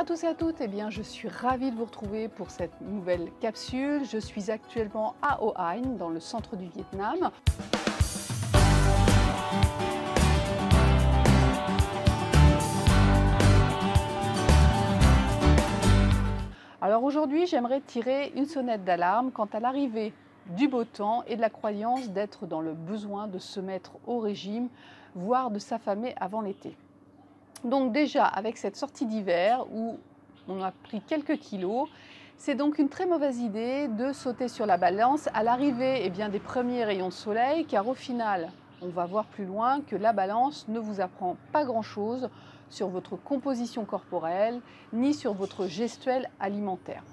à tous et à toutes, je suis ravie de vous retrouver pour cette nouvelle capsule. Je suis actuellement à Ho An, dans le centre du Vietnam. Alors aujourd'hui, j'aimerais tirer une sonnette d'alarme quant à l'arrivée du beau temps et de la croyance d'être dans le besoin de se mettre au régime, voire de s'affamer avant l'été. Donc déjà, avec cette sortie d'hiver où on a pris quelques kilos, c'est donc une très mauvaise idée de sauter sur la balance à l'arrivée des premiers rayons de soleil, car au final, on va voir plus loin que la balance ne vous apprend pas grand-chose sur votre composition corporelle ni sur votre gestuelle alimentaire.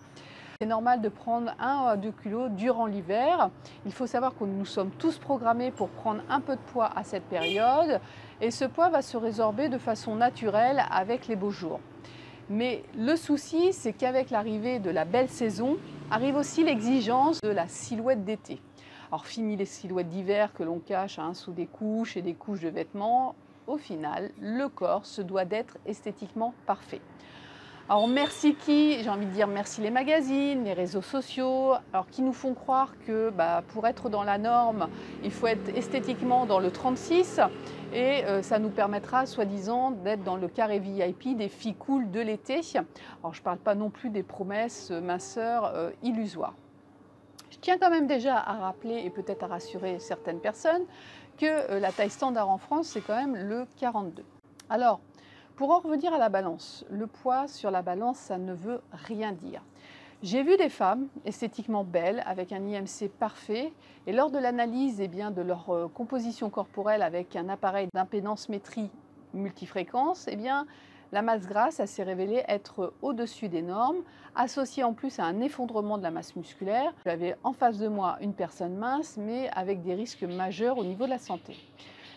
C'est normal de prendre 1 à 2 kilos durant l'hiver. Il faut savoir que nous sommes tous programmés pour prendre un peu de poids à cette période et ce poids va se résorber de façon naturelle avec les beaux jours. Mais le souci, c'est qu'avec l'arrivée de la belle saison, arrive aussi l'exigence de la silhouette d'été. Alors fini les silhouettes d'hiver que l'on cache sous des couches et des couches de vêtements, au final, le corps se doit d'être esthétiquement parfait. Alors merci qui? J'ai envie de dire merci les magazines, les réseaux sociaux, alors qui nous font croire que pour être dans la norme, il faut être esthétiquement dans le 36 et ça nous permettra soi-disant d'être dans le carré VIP des filles cool de l'été. Alors je ne parle pas non plus des promesses minceurs illusoires. Je tiens quand même déjà à rappeler et peut-être à rassurer certaines personnes que la taille standard en France, c'est quand même le 42. Alors, pour en revenir à la balance, le poids sur la balance, ça ne veut rien dire. J'ai vu des femmes esthétiquement belles, avec un IMC parfait, et lors de l'analyse de leur composition corporelle avec un appareil d'impédance-métrie multifréquence, la masse grasse s'est révélée être au-dessus des normes, associée en plus à un effondrement de la masse musculaire. J'avais en face de moi une personne mince, mais avec des risques majeurs au niveau de la santé.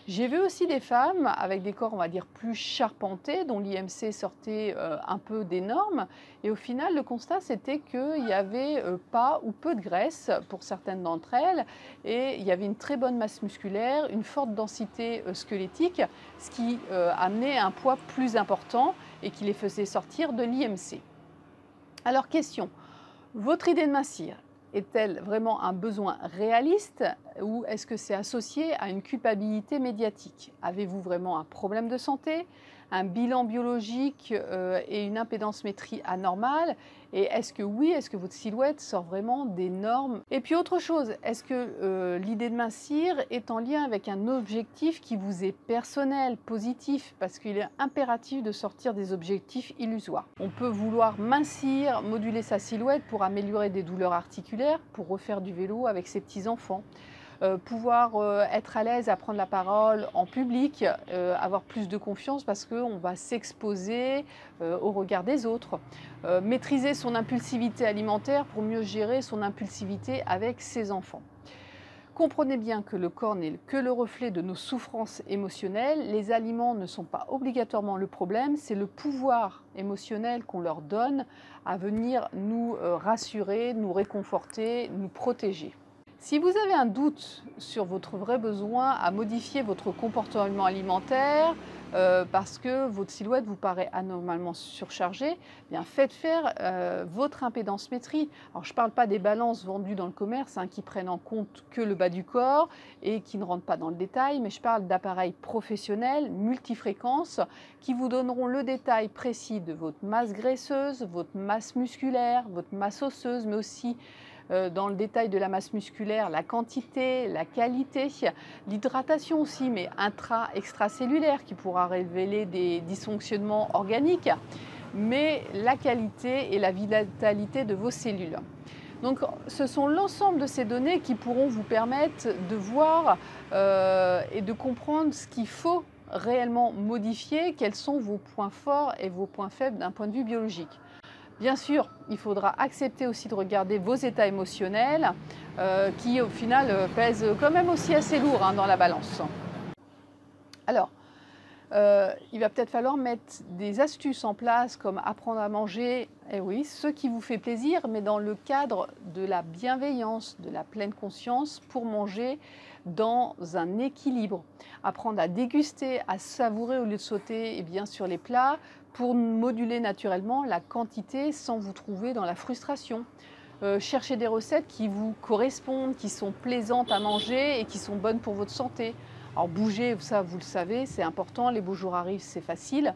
J'ai vu aussi des femmes avec des corps, on va dire, plus charpentés, dont l'IMC sortait un peu des normes. Et au final, le constat, c'était qu'il n'y avait pas ou peu de graisse pour certaines d'entre elles. Et il y avait une très bonne masse musculaire, une forte densité squelettique, ce qui amenait un poids plus important et qui les faisait sortir de l'IMC. Alors, question, votre idée de mincir est-elle vraiment un besoin réaliste ou est-ce que c'est associé à une culpabilité médiatique? Avez-vous vraiment un problème de santé, un bilan biologique et une impédance-métrie anormale? Et est-ce que votre silhouette sort vraiment des normes? Et puis autre chose, est-ce que l'idée de mincir est en lien avec un objectif qui vous est personnel, positif? Parce qu'il est impératif de sortir des objectifs illusoires. On peut vouloir mincir, moduler sa silhouette pour améliorer des douleurs articulaires, pour refaire du vélo avec ses petits-enfants. Pouvoir être à l'aise à prendre la parole en public, avoir plus de confiance parce qu'on va s'exposer au regard des autres. Maîtriser son impulsivité alimentaire pour mieux gérer son impulsivité avec ses enfants. Comprenez bien que le corps n'est que le reflet de nos souffrances émotionnelles. Les aliments ne sont pas obligatoirement le problème, c'est le pouvoir émotionnel qu'on leur donne à venir nous rassurer, nous réconforter, nous protéger. Si vous avez un doute sur votre vrai besoin à modifier votre comportement alimentaire parce que votre silhouette vous paraît anormalement surchargée, faites faire votre impédance-métrie. Alors je ne parle pas des balances vendues dans le commerce qui prennent en compte que le bas du corps et qui ne rentrent pas dans le détail, mais je parle d'appareils professionnels, multifréquences, qui vous donneront le détail précis de votre masse graisseuse, votre masse musculaire, votre masse osseuse, mais aussi dans le détail de la masse musculaire, la quantité, la qualité, l'hydratation aussi, mais extracellulaire qui pourra révéler des dysfonctionnements organiques, mais la qualité et la vitalité de vos cellules. Donc ce sont l'ensemble de ces données qui pourront vous permettre de voir et de comprendre ce qu'il faut réellement modifier, quels sont vos points forts et vos points faibles d'un point de vue biologique. Bien sûr, il faudra accepter aussi de regarder vos états émotionnels qui au final pèsent quand même aussi assez lourd dans la balance. Alors, Il va peut-être falloir mettre des astuces en place comme apprendre à manger, eh oui, ce qui vous fait plaisir, mais dans le cadre de la bienveillance, de la pleine conscience pour manger dans un équilibre. Apprendre à déguster, à savourer au lieu de sauter sur les plats pour moduler naturellement la quantité sans vous trouver dans la frustration. Chercher des recettes qui vous correspondent, qui sont plaisantes à manger et qui sont bonnes pour votre santé. Alors bouger, ça vous le savez, c'est important, les beaux jours arrivent, c'est facile.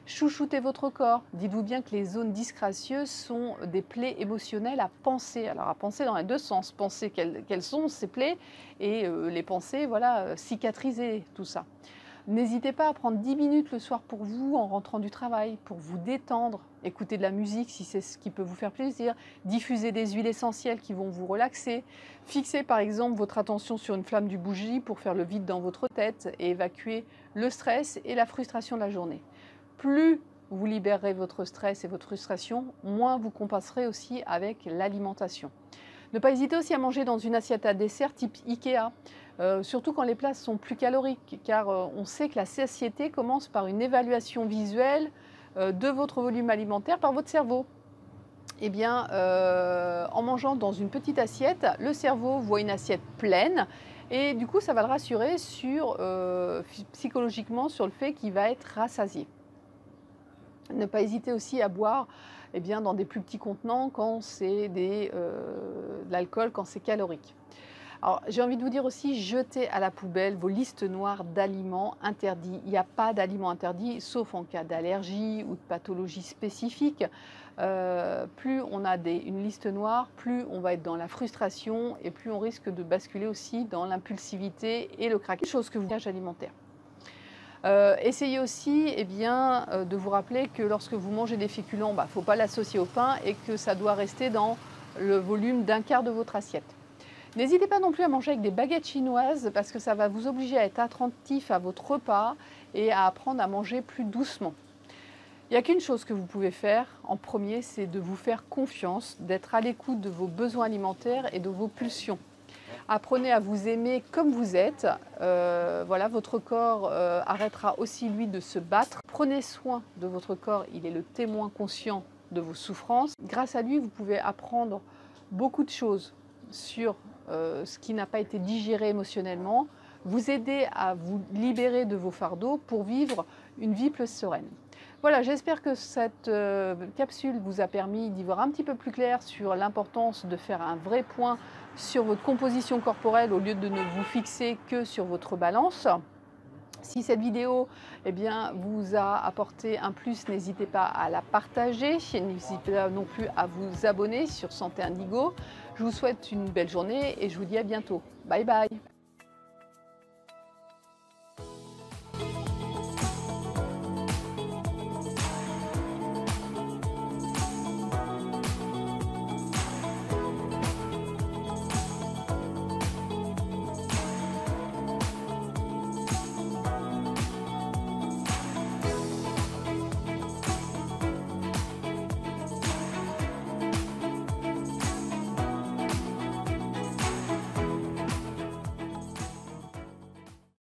Chouchoutez votre corps. Dites-vous bien que les zones disgracieuses sont des plaies émotionnelles à penser. Alors à penser dans les deux sens. Penser quelles sont ces plaies et les penser, voilà, cicatriser tout ça. N'hésitez pas à prendre 10 minutes le soir pour vous en rentrant du travail, pour vous détendre. Écoutez de la musique si c'est ce qui peut vous faire plaisir. Diffusez des huiles essentielles qui vont vous relaxer. Fixez par exemple votre attention sur une flamme du bougie pour faire le vide dans votre tête et évacuer le stress et la frustration de la journée. Plus vous libérerez votre stress et votre frustration, moins vous compenserez aussi avec l'alimentation. Ne pas hésiter aussi à manger dans une assiette à dessert type Ikea, surtout quand les plats sont plus caloriques, car on sait que la satiété commence par une évaluation visuelle de votre volume alimentaire par votre cerveau. En mangeant dans une petite assiette, le cerveau voit une assiette pleine et du coup ça va le rassurer psychologiquement sur le fait qu'il va être rassasié. Ne pas hésiter aussi à boire dans des plus petits contenants quand c'est de l'alcool, quand c'est calorique. Alors, j'ai envie de vous dire aussi, jetez à la poubelle vos listes noires d'aliments interdits. Il n'y a pas d'aliments interdits, sauf en cas d'allergie ou de pathologie spécifique. Plus on a une liste noire, plus on va être dans la frustration et plus on risque de basculer aussi dans l'impulsivité et le craquage, chose que vous gage alimentaire. Essayez aussi de vous rappeler que lorsque vous mangez des féculents, il ne faut pas l'associer au pain et que ça doit rester dans le volume d'un quart de votre assiette. N'hésitez pas non plus à manger avec des baguettes chinoises parce que ça va vous obliger à être attentif à votre repas et à apprendre à manger plus doucement. Il n'y a qu'une chose que vous pouvez faire en premier, c'est de vous faire confiance, d'être à l'écoute de vos besoins alimentaires et de vos pulsions. Apprenez à vous aimer comme vous êtes. Voilà, votre corps arrêtera aussi lui de se battre. Prenez soin de votre corps, il est le témoin conscient de vos souffrances. Grâce à lui, vous pouvez apprendre beaucoup de choses sur ce qui n'a pas été digéré émotionnellement, vous aider à vous libérer de vos fardeaux pour vivre une vie plus sereine. Voilà, j'espère que cette capsule vous a permis d'y voir un petit peu plus clair sur l'importance de faire un vrai point sur votre composition corporelle au lieu de ne vous fixer que sur votre balance. Si cette vidéo vous a apporté un plus, n'hésitez pas à la partager. N'hésitez pas non plus à vous abonner sur Santé Indigo. Je vous souhaite une belle journée et je vous dis à bientôt. Bye bye.